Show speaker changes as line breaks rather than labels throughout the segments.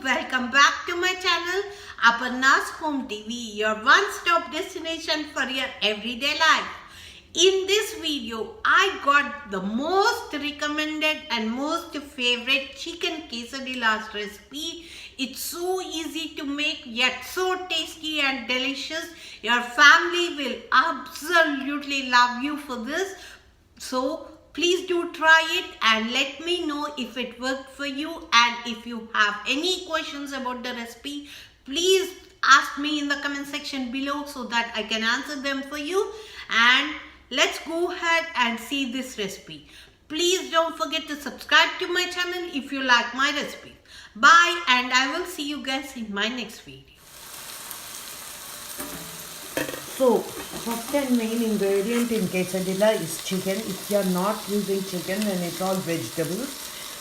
welcome back to my channel Aparna's Home TV, your one-stop destination for your everyday life. In this video, I got the most recommended and most favorite chicken quesadillas recipe. It's so easy to make yet so tasty and delicious. Your family will absolutely love you for this. So please do try it and let me know if it worked for you, and if you have any questions about the recipe, please ask me in the comment section below so that I can answer them for you. And let's go ahead and see this recipe. Please don't forget to subscribe to my channel if you like my recipe. Bye, and I will see you guys in my next video.
So, first and main ingredient in quesadilla is chicken. If you are not using chicken, then it's all vegetables.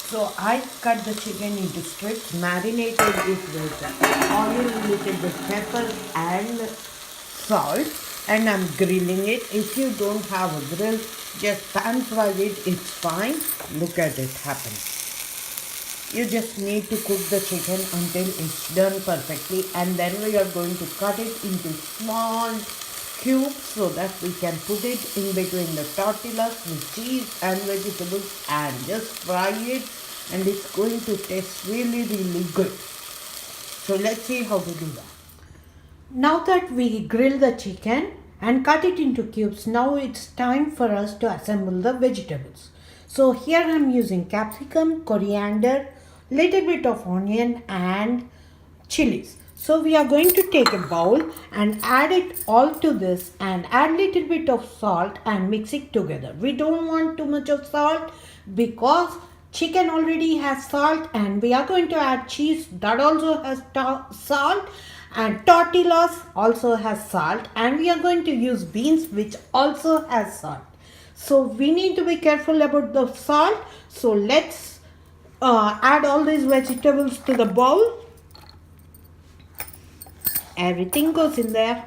So, I cut the chicken into strips, marinated it with oil, little bit pepper and salt, and I'm grilling it. If you don't have a grill, just pan fry it, it's fine. Look at it happen. You just need to cook the chicken until it's done perfectly, and then we are going to cut it into small cubes so that we can put it in between the tortillas with cheese and vegetables and just fry it, and it's going to taste really good. So let's see how to do that. Now that we grill the chicken and cut it into cubes, now it's time for us to assemble the vegetables. So here I'm using capsicum, coriander, little bit of onion and chilies. So we are going to take a bowl and add it all to this and add little bit of salt and mix it together. We don't want too much of salt because chicken already has salt, and we are going to add cheese that also has salt, and tortillas also has salt, and we are going to use beans which also has salt. So we need to be careful about the salt. So let's add all these vegetables to the bowl. Everything goes in there.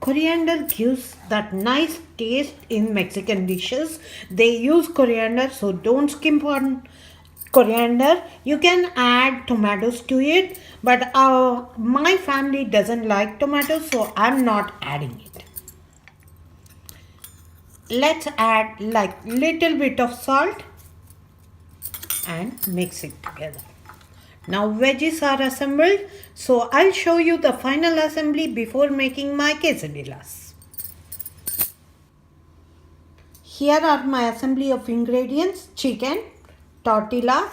Coriander gives that nice taste in Mexican dishes. They use coriander, so don't skimp on coriander. You can add tomatoes to it, but my family doesn't like tomatoes, so I'm not adding it. Let's add like little bit of salt and mix it together. Now veggies are assembled, so I'll show you the final assembly before making my quesadillas. Here are my assembly of ingredients: chicken, tortillas,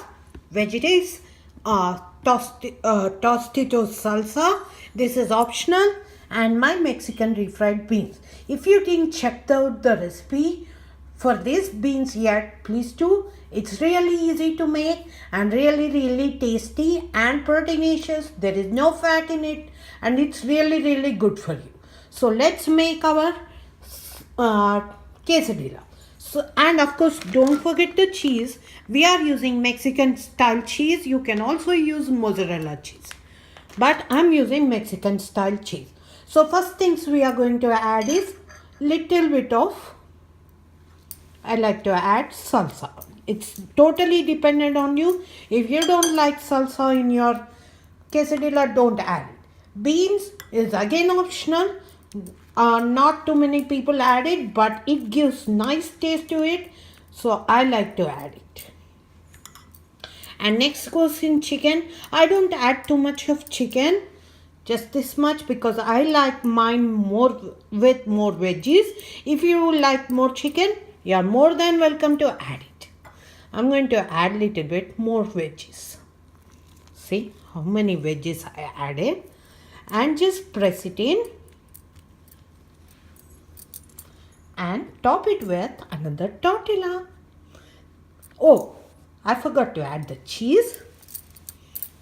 veggies, tostito salsa, this is optional, and my Mexican refried beans. If you didn't check out the recipe for these beans yet, please do. It's really easy to make and really tasty and proteinaceous. There is no fat in it, and it's really good for you. So let's make our quesadilla. So, and of course, don't forget the cheese. We are using Mexican style cheese. You can also use mozzarella cheese, but I'm using Mexican style cheese. So first things we are going to add is little bit of, I like to add salsa. It's totally dependent on you. If you don't like salsa in your quesadilla, don't add it. Beans is again optional. Not too many people add it, but it gives nice taste to it, so I like to add it. And next goes in chicken. I don't add too much of chicken, just this much, because I like mine more with more veggies. If you like more chicken, you are more than welcome to add it. I'm going to add a little bit more veggies. See how many veggies I added, and just press it in and top it with another tortilla. Oh, I forgot to add the cheese.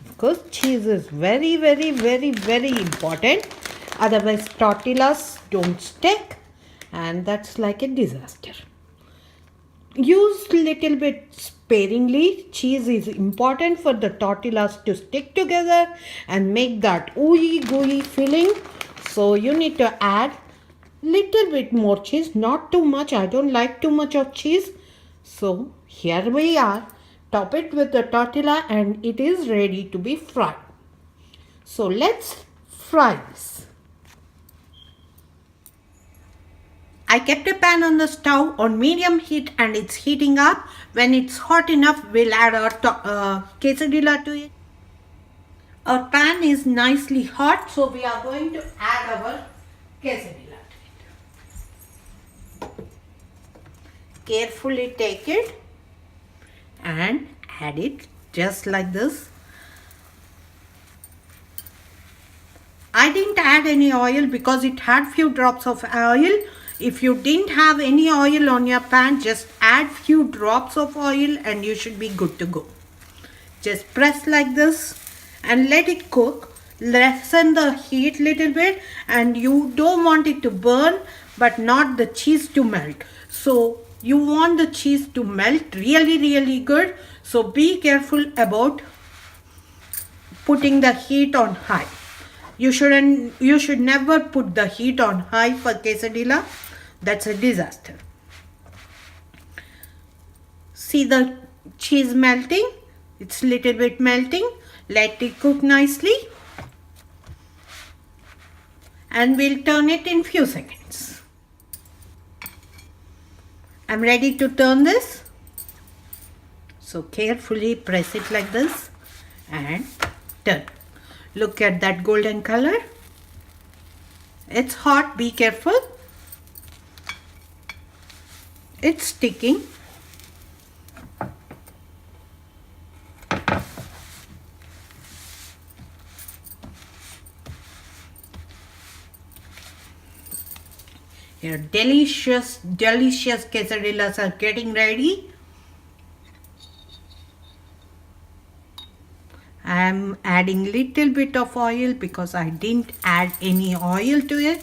Of course, cheese is very important. Otherwise, tortillas don't stick, and that's like a disaster. Use little bit sparingly. Cheese is important for the tortillas to stick together and make that ooey gooey filling. So you need to add little bit more cheese, not too much. I don't like too much of cheese.
So here we are. Top it with the tortilla and it is ready to be fried. So let's fry this. I kept a pan on the stove on medium heat and it's heating up. When it's hot enough, we'll add our quesadilla to it. Our pan is nicely hot, so we are going to add our quesadilla to it. Carefully take it and add it just like this. I didn't add any oil because it had few drops of oil. If you didn't have any oil on your pan, just add few drops of oil and you should be good to go. Just press like this and let it cook. Lessen the heat little bit, and you don't want it to burn but not the cheese to melt. So you want the cheese to melt really good. So be careful about putting the heat on high. You should never put the heat on high for quesadilla. That's a disaster. See the cheese melting? It's little bit melting. Let it cook nicely. And we'll turn it in few seconds. I'm ready to turn this. So carefully press it like this and turn. Look at that golden color. It's hot, be careful. It's sticking. Your delicious quesadillas are getting ready. I'm adding little bit of oil because I didn't add any oil to it.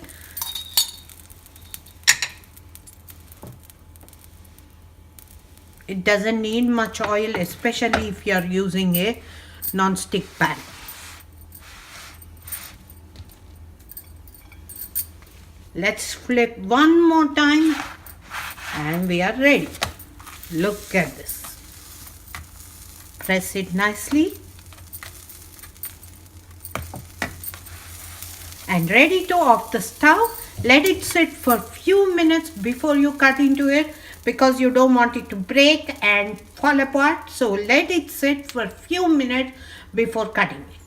It doesn't need much oil, especially if you are using a non-stick pan. Let's flip one more time and we are ready. Look at this. Press it nicely. And ready to off the stove. Let it sit for few minutes before you cut into it because you don't want it to break and fall apart. So let it sit for few minutes before cutting it.